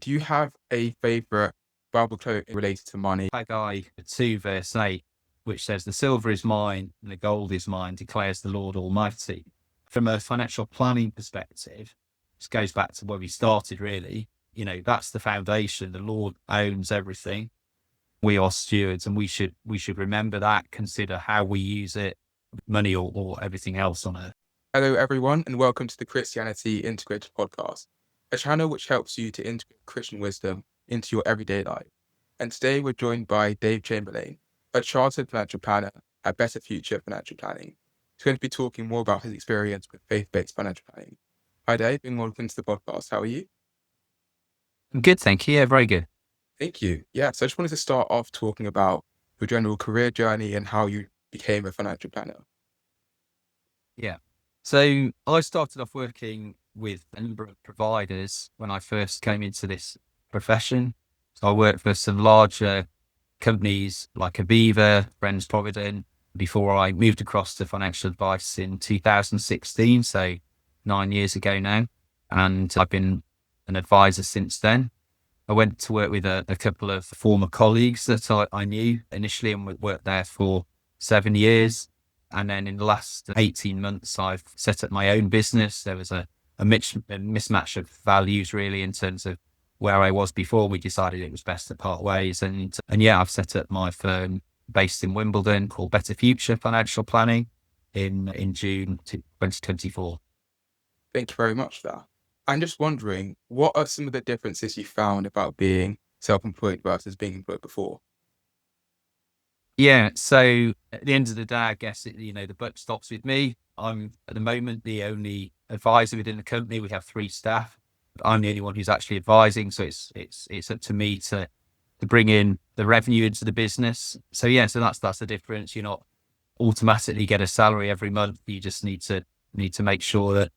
do you have a favorite Bible quote related to money? Haggai 2 verse 8, which says, "The silver is mine and the gold is mine, declares the Lord Almighty." From a financial planning perspective, this goes back to where we started really. That's the foundation. The Lord owns everything. We are stewards, and we should remember that, consider how we use it, money or everything else on earth. Hello, everyone, and welcome to the Christianity Integrated Podcast, a channel which helps you to integrate Christian wisdom into your everyday life. And today we're joined by Dave Chamberlain, a chartered financial planner at Better Future Financial Planning. He's going to be talking more about his experience with faith-based financial planning. Hi, Dave, and welcome to the podcast. How are you? Good, thank you. Yeah, very good. Thank you. Yeah, so I just wanted to start off talking about your general career journey and how you became a financial planner. Yeah. So I started off working with a number of providers when I first came into this profession. So I worked for some larger companies like Aviva, Friends Provident, before I moved across to financial advice in 2016, so 9 years ago now. And I've been an advisor since then. I went to work with a couple of former colleagues that I knew initially and worked there for 7 years. And then in the last 18 months, I've set up my own business. There was a mismatch of values really in terms of where I was before. We decided it was best to part ways. And yeah, I've set up my firm based in Wimbledon called Better Future Financial Planning in June 2024. Thank you very much for that. I'm just wondering, what are some of the differences you found about being self-employed versus being employed before? Yeah, so at the end of the day, I guess the buck stops with me. I'm at the moment the only advisor within the company. We have 3 staff. I'm the only one who's actually advising, so it's up to me to bring in the revenue into the business. So yeah, so that's the difference. You're not automatically get a salary every month. You just need to make sure that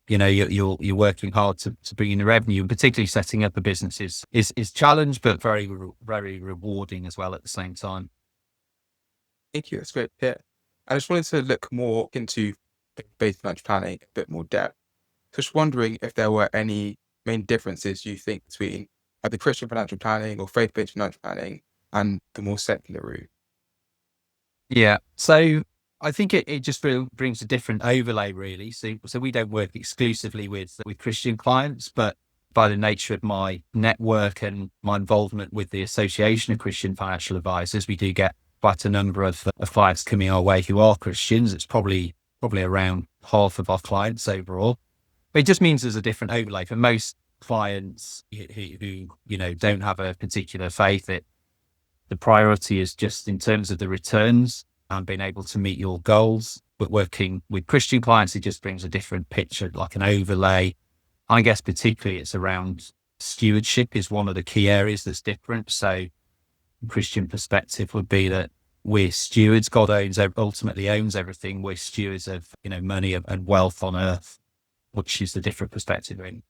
you're working hard to bring in the revenue, and particularly setting up a business is challenge, but very rewarding as well at the same time. Thank you. That's great to hear. I just wanted to look more into faith-based financial planning a bit more depth. Just wondering if there were any main differences you think between the Christian financial planning or faith-based financial planning and the more secular route. Yeah. So I think it just brings a different overlay, really. So we don't work exclusively with Christian clients, but by the nature of my network and my involvement with the Association of Christian Financial Advisors, we do get quite a number of clients coming our way who are Christians. It's probably around half of our clients overall. But it just means there's a different overlay for most clients who don't have a particular faith. The priority is just in terms of the returns and being able to meet your goals. But working with Christian clients, it just brings a different picture, like an overlay. I guess particularly it's around stewardship is one of the key areas that's different. So Christian perspective would be that we're stewards. God ultimately owns everything. We're stewards of money and wealth on earth, which is the different perspective. Really.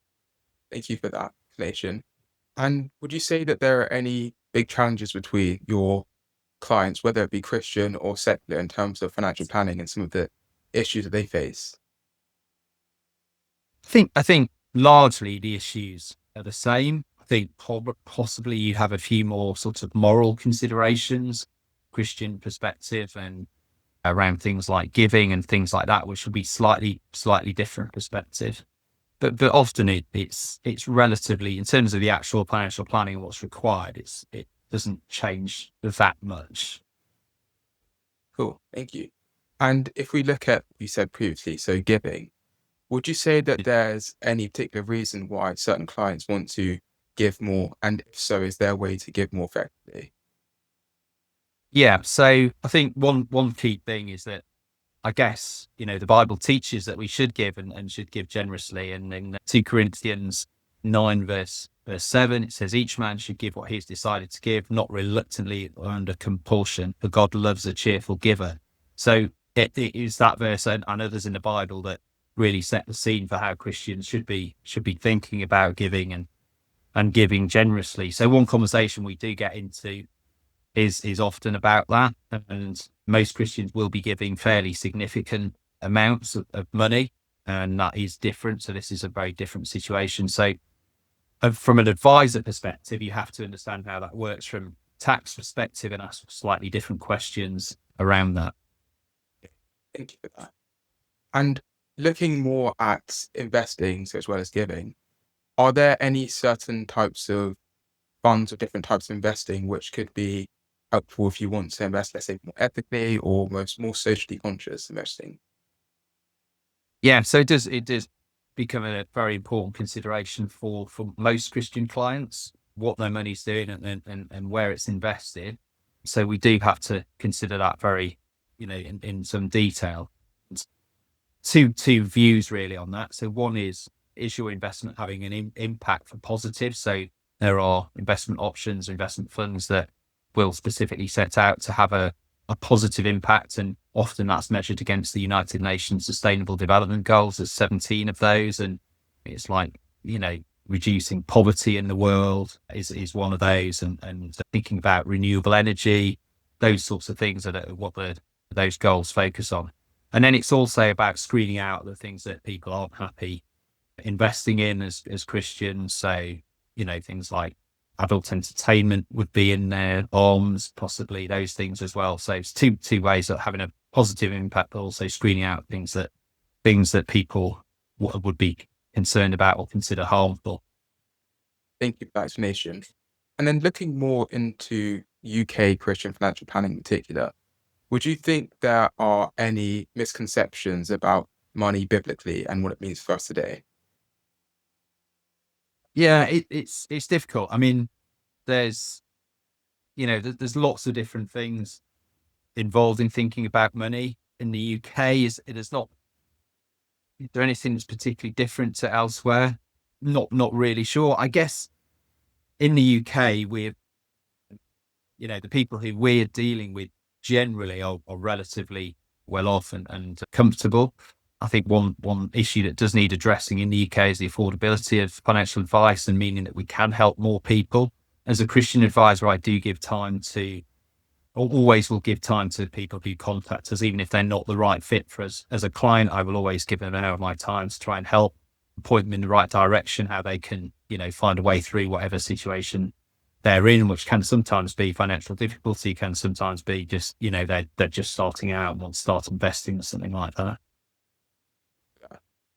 Thank you for that explanation. And would you say that there are any big challenges between your clients, whether it be Christian or secular, in terms of financial planning and some of the issues that they face? I think largely the issues are the same. I think possibly you have a few more sort of moral considerations, Christian perspective, and around things like giving and things like that, which would be slightly different perspective. But often it's relatively, in terms of the actual financial planning and what's required, it doesn't change that much. Cool, thank you. And if we look at, you said previously, so giving, would you say that there's any particular reason why certain clients want to give more? And if so, is there a way to give more effectively? Yeah, so I think one key thing is that I guess, the Bible teaches that we should give and should give generously. And in 2 Corinthians 9 verse 7, it says, each man should give what he's decided to give, not reluctantly or under compulsion, for God loves a cheerful giver. So it is that verse and others in the Bible that really set the scene for how Christians should be thinking about giving and giving generously. So one conversation we do get into is often about that. And most Christians will be giving fairly significant amounts of money, and that is different. So this is a very different situation. So from an advisor perspective, you have to understand how that works from tax perspective and ask slightly different questions around that. Thank you for that. And looking more at investing, so as well as giving, are there any certain types of funds or different types of investing which could be helpful if you want to invest, let's say, more ethically or more socially conscious investing? Yeah, so it does become a very important consideration for most Christian clients, what their money's doing and where it's invested. So we do have to consider that very, in some detail. Two views really on that. So one is your investment having an impact for positive? So there are investment options, investment funds that will specifically set out to have a positive impact, and often that's measured against the United Nations Sustainable Development Goals. There's 17 of those, and it's like, reducing poverty in the world is one of those, and thinking about renewable energy, those sorts of things are what those goals focus on. And then it's also about screening out the things that people aren't happy investing in as Christians. So, things like adult entertainment would be in there, arms, possibly those things as well. So it's two ways of having a positive impact, but also screening out things that people would be concerned about or consider harmful. Thank you for that explanation. And then looking more into UK Christian financial planning in particular, would you think there are any misconceptions about money biblically and what it means for us today? Yeah, it's difficult. I mean, there's there's lots of different things involved in thinking about money in the UK. Is not is there anything that's particularly different to elsewhere? Not really sure. I guess in the UK, the people who we're dealing with generally are relatively well off and comfortable. I think one issue that does need addressing in the UK is the affordability of financial advice, and meaning that we can help more people. As a Christian advisor, I do give time to, or always will give time to people who contact us, even if they're not the right fit for us. As a client, I will always give them an hour of my time to try and help, point them in the right direction, how they can, find a way through whatever situation they're in, which can sometimes be financial difficulty, can sometimes be just, they're just starting out and want to start investing or something like that.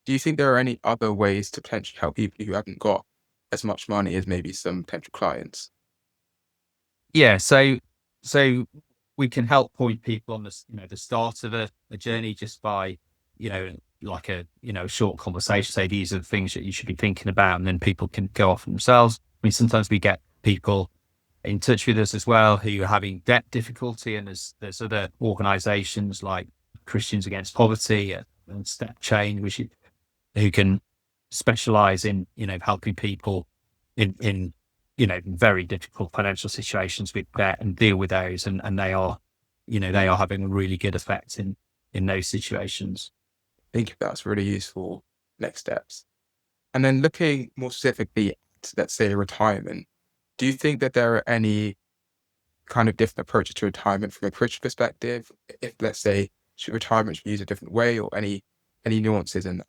Do you think there are any other ways to potentially help people who haven't got as much money as maybe some potential clients? Yeah, so we can help point people on the start of a journey just by, like a short conversation. Say these are the things that you should be thinking about, and then people can go off themselves. I mean, sometimes we get people in touch with us as well who are having debt difficulty, and there's other organisations like Christians Against Poverty and Step Change, who can specialise in helping people in very difficult financial situations with debt and deal with those, and they are having a really good effect in those situations. I think that's really useful next steps. And then looking more specifically at, let's say, retirement, do you think that there are any kind of different approaches to retirement from a Christian perspective? If, let's say, retirement should be used a different way, or any nuances in that?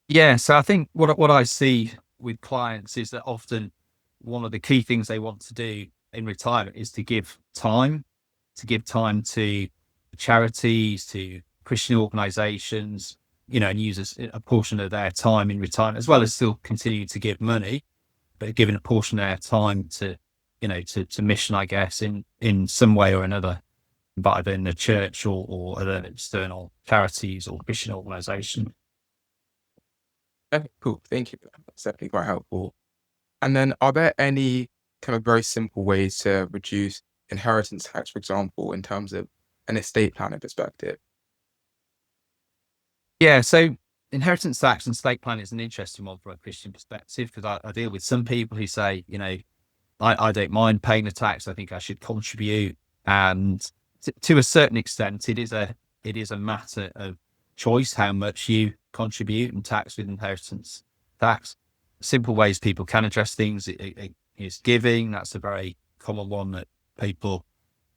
Yeah, so I think what I see with clients is that often one of the key things they want to do in retirement is to give time to charities, to Christian organisations, and use a portion of their time in retirement, as well as still continue to give money, but giving a portion of their time to, to mission, I guess, in some way or another, but either in the church or other external charities or Christian organisation. Okay, cool. Thank you for that. That's definitely quite helpful. And then are there any kind of very simple ways to reduce inheritance tax, for example, in terms of an estate planning perspective? Yeah, so inheritance tax and estate planning is an interesting one from a Christian perspective, because I deal with some people who say, I don't mind paying the tax. I think I should contribute. And to a certain extent, it is a matter of choice how much you contribute and tax with inheritance tax. Simple ways people can address things is giving. That's a very common one, that people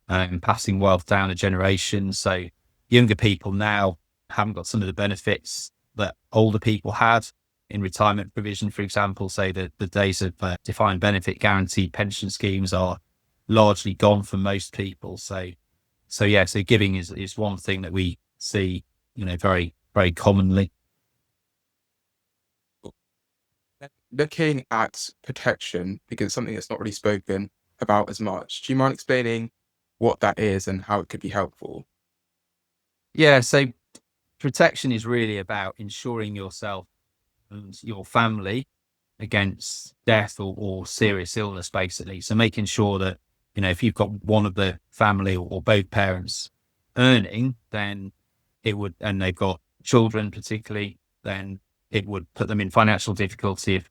passing wealth down a generation. So younger people now haven't got some of the benefits that older people had. in retirement provision, for example, say that the days of defined benefit guaranteed pension schemes are largely gone for most people. So giving is one thing that we see, very, very commonly. Looking at protection, because it's something that's not really spoken about as much, do you mind explaining what that is and how it could be helpful? Yeah. So protection is really about ensuring yourself and your family against death or serious illness, basically. So making sure that, if you've got one of the family or both parents earning, then it would, and they've got children particularly, then it would put them in financial difficulty if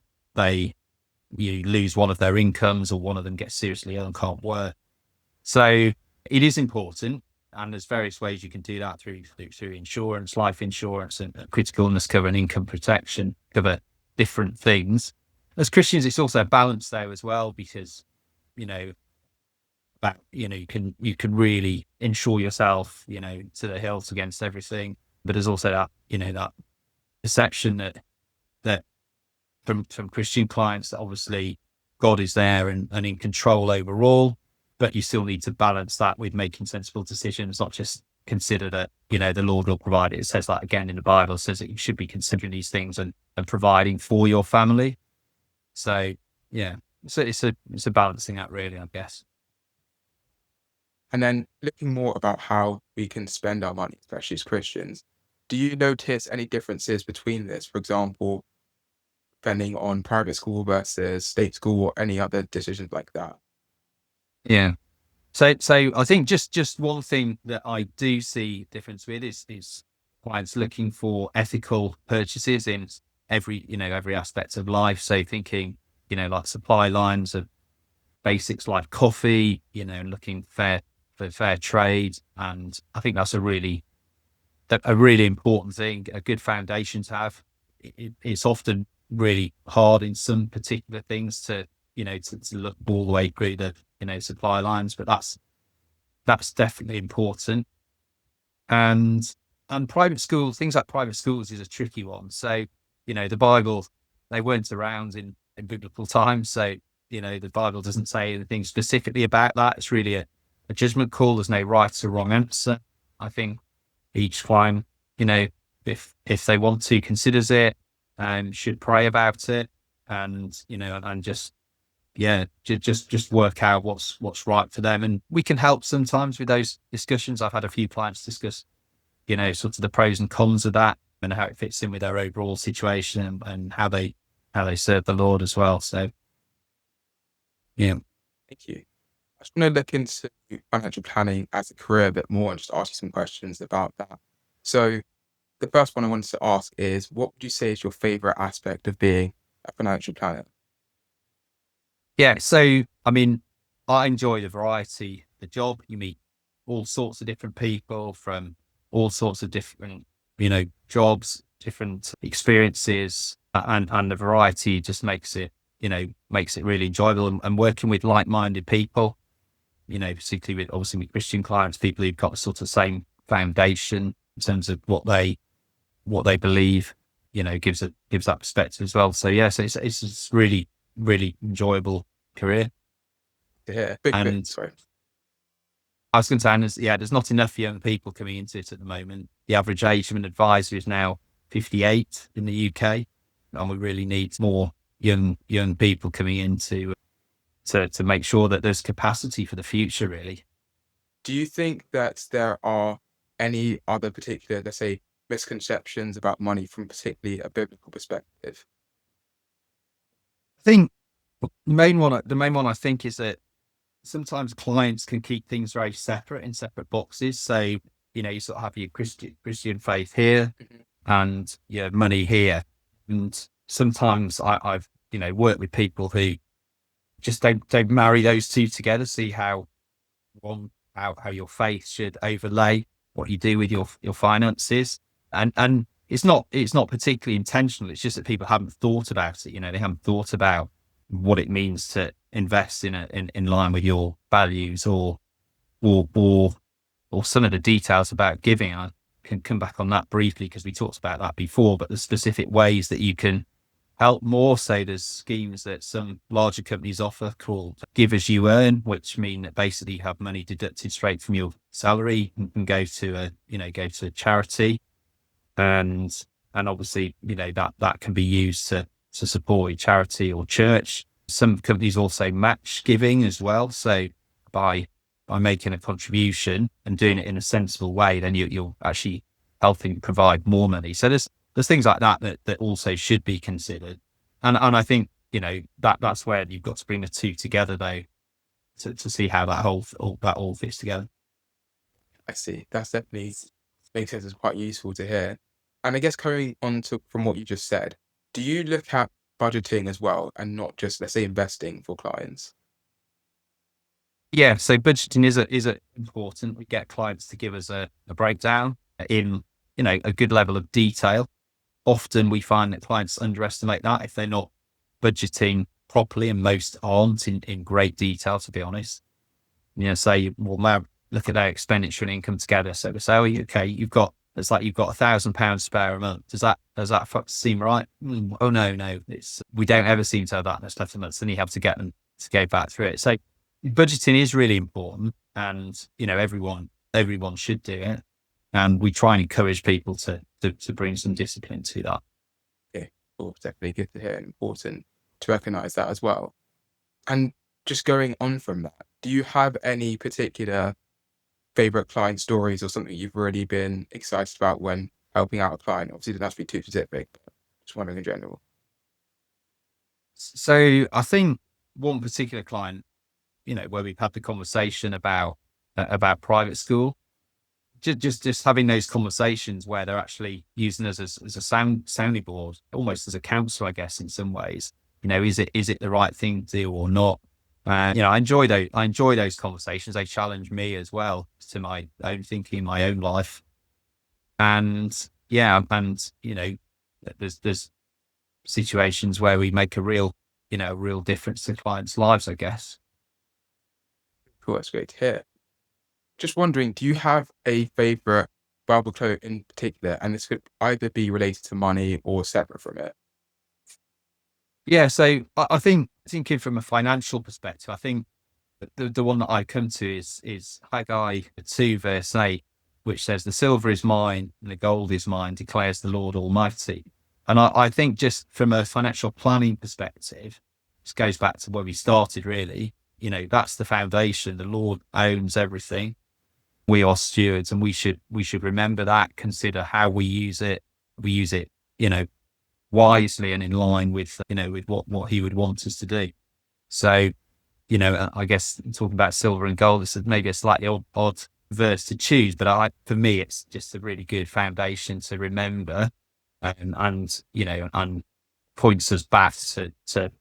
you lose one of their incomes or one of them gets seriously ill and can't work. So it is important. And there's various ways you can do that through insurance, life insurance, and critical illness cover and income protection cover different things. As Christians, it's also a balance there as well, because, you can really insure yourself, to the hills against everything. But there's also that, that perception that from Christian clients that obviously God is there and in control overall, but you still need to balance that with making sensible decisions, not just consider that, the Lord will provide it. It says that again in the Bible. It says that you should be considering these things and providing for your family. So yeah, so it's a balancing act, really, I guess. And then looking more about how we can spend our money, especially as Christians, do you notice any differences between this? For example, spending on private school versus state school or any other decisions like that? Yeah. So I think just one thing that I do see difference with is clients looking for ethical purchases in every aspect of life. So thinking, like supply lines of basics like coffee, looking for fair trade. And I think that's a really important thing, a good foundation to have. It's often really hard in some particular things to look all the way through the, supply lines, but that's definitely important. And private schools, things like private schools is a tricky one. So, the Bible, they weren't around in biblical times. So, the Bible doesn't say anything specifically about that. It's really a judgment call. There's no right or wrong answer. I think each client, if they want to, considers it and should pray about it and, and just work out what's right for them. And we can help sometimes with those discussions. I've had a few clients discuss, sort of the pros and cons of that and how it fits in with their overall situation and how they serve the Lord as well. So, yeah. Thank you. I just want to look into financial planning as a career a bit more and just ask you some questions about that. So the first one I wanted to ask is, what would you say is your favorite aspect of being a financial planner? Yeah. So, I mean, I enjoy the variety, the job. You meet all sorts of different people from all sorts of different, jobs, different experiences, and the variety just makes it really enjoyable and working with like-minded people, particularly with Christian clients, people who've got sort of same foundation in terms of what they believe, gives that perspective as well. So yeah, so it's really, really enjoyable career. Yeah, And sorry. I was going to say, there's not enough young people coming into it at the moment. The average age of an advisor is now 58 in the UK, and we really need more young people coming in to make sure that there's capacity for the future, really. Do you think that there are any other particular, let's say, misconceptions about money from particularly a biblical perspective? I think the main one I think is that sometimes clients can keep things very separate in separate boxes. So, you sort of have your Christian faith here Mhm. and your money here. And sometimes I've, worked with people who just don't marry those two together, see how your faith should overlay what you do with your finances. And it's not particularly intentional. It's just that people haven't thought about it. They haven't thought about what it means to invest in line with your values or some of the details about giving. I can come back on that briefly because we talked about that before, but the specific ways that you can help more. So there's schemes that some larger companies offer called Give As You Earn, which mean that basically you have money deducted straight from your salary and can go to a charity. And obviously, that can be used to support a charity or church. Some companies also match giving as well. So by making a contribution and doing it in a sensible way, then you're actually helping provide more money. So there's things like that also should be considered. And I think, that's where you've got to bring the two together though, to see how that all fits together. I see. That's definitely makes sense. It's quite useful to hear. And I guess carrying on from what you just said, do you look at budgeting as well and not just, let's say, investing for clients? Yeah, so budgeting is important. We get clients to give us a breakdown in a good level of detail. Often we find that clients underestimate that if they're not budgeting properly, and most aren't in great detail, to be honest. Say, well, now look at our expenditure and income together. So we say, oh, okay, you've got £1,000 spare a month. Does that seem right? Oh no, we don't ever seem to have that much left a month. Then you have to get them to go back through it. So budgeting is really important, and everyone should do it. And we try and encourage people to bring some discipline to that. Yeah, well, definitely good to hear and important to recognize that as well. And just going on from that, do you have any particular favorite client stories or something you've really been excited about when helping out a client? Obviously, it doesn't have to be too specific, but just wondering in general. So I think one particular client, where we've had the conversation about private school, just having those conversations where they're actually using us as a sounding board, almost as a counsellor, I guess, in some ways. Is it the right thing to do or not? I enjoy those conversations. They challenge me as well to my own thinking, my own life. And there's situations where we make a real difference to clients' lives, I guess. Cool, that's great to hear. Just wondering, do you have a favorite Bible quote in particular? And this could either be related to money or separate from it. Yeah, so I think thinking from a financial perspective, I think the one that I come to is Haggai 2 verse 8, which says, "The silver is mine and the gold is mine, declares the Lord Almighty." And I think just from a financial planning perspective, this goes back to where we started really. That's the foundation. The Lord owns everything. We are stewards, and we should remember that, consider how we use it. We use it, wisely and in line with what he would want us to do. So, I guess talking about silver and gold, this is maybe a slightly odd verse to choose, but for me, it's just a really good foundation to remember, and points us back to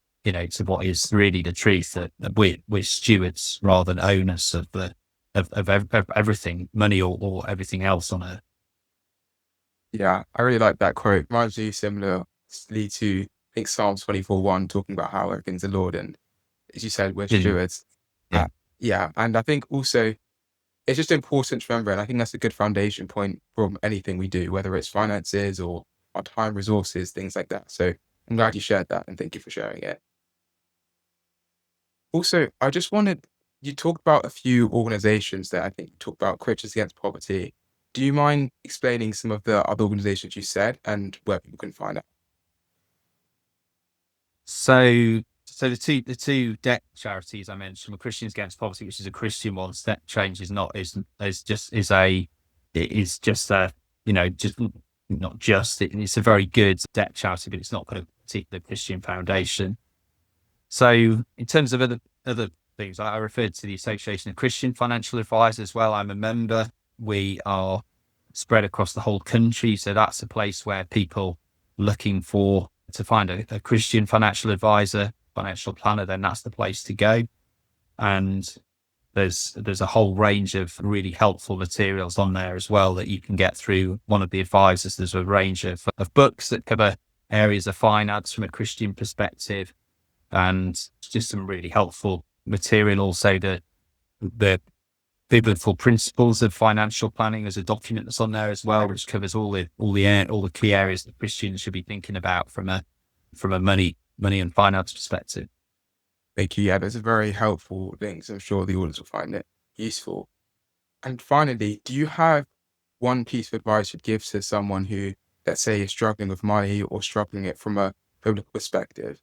what is really the truth, that we're stewards rather than owners of everything, money or everything else on earth. Yeah, I really like that quote. Reminds me similarly to, I think, Psalms 24:1, talking about how everything's the Lord. And as you said, we're Yeah. stewards. Yeah. And I think also it's just important to remember, and I think that's a good foundation point from anything we do, whether it's finances or our time, resources, things like that. So I'm glad you shared that and thank you for sharing it. Also, I just wanted, you talked about a few organizations that I think you talked about, Christians Against Poverty. Do you mind explaining some of the other organizations you said and where people can find out? So the two debt charities I mentioned were Christians Against Poverty, which is a Christian one. Step Change is not is just a just not just it's a very good debt charity, but it's not got a particular Christian foundation. So in terms of other things, I referred to the Association of Christian Financial Advisors as well. I'm a member. We are spread across the whole country, so that's a place where people looking to find a Christian financial advisor, financial planner, then that's the place to go. And there's a whole range of really helpful materials on there as well that you can get through one of the advisors. There's a range of books that cover areas of finance from a Christian perspective, and just some really helpful material. Also, the biblical principles of financial planning. There's a document that's on there as well, which covers all the key areas that Christians should be thinking about from from a money and finance perspective. Thank you. Yeah, those are very helpful links. I'm sure the audience will find it useful. And finally, do you have one piece of advice you'd give to someone who, let's say, is struggling with money or struggling it from a biblical perspective?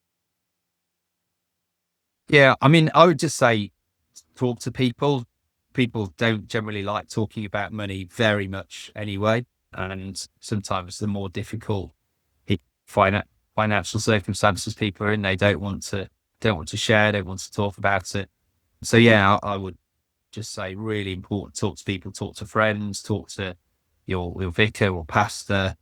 Yeah, I mean, I would just say talk to people. People don't generally like talking about money very much anyway. And sometimes the more difficult financial circumstances people are in, they don't want to share, don't want to talk about it. So yeah, I would just say really important, talk to people, talk to friends, talk to your vicar or pastor.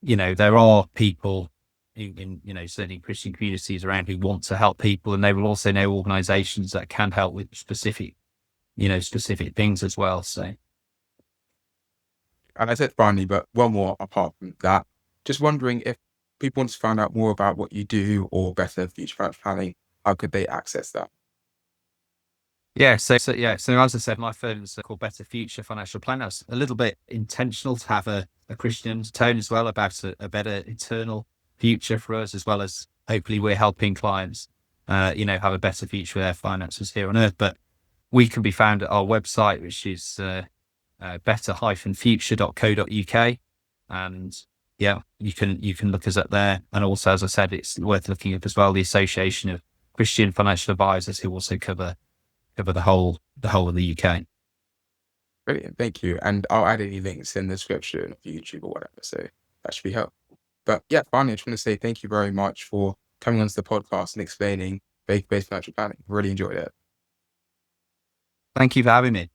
There are people in certainly Christian communities around who want to help people, and they will also know organizations that can help with specific things as well. So And I said finally, but one more apart from that. Just wondering if people want to find out more about what you do or better future financial planning, how could they access that? yeah, so as I said, my firm's called Better Future Financial Plan. That's a little bit intentional to have a Christian tone as well, about a better eternal future for us, as well as hopefully we're helping clients, have a better future with their finances here on earth. But we can be found at our website, which is better-future.co.uk. And yeah, you can look us up there. And also, as I said, it's worth looking up as well the Association of Christian Financial Advisors, who also cover the whole of the UK. Brilliant. Thank you. And I'll add any links in the description of YouTube or whatever. So that should be helpful. But yeah, finally, I just want to say thank you very much for coming onto the podcast and explaining faith-based financial planning. Really enjoyed it. Thank you for having me.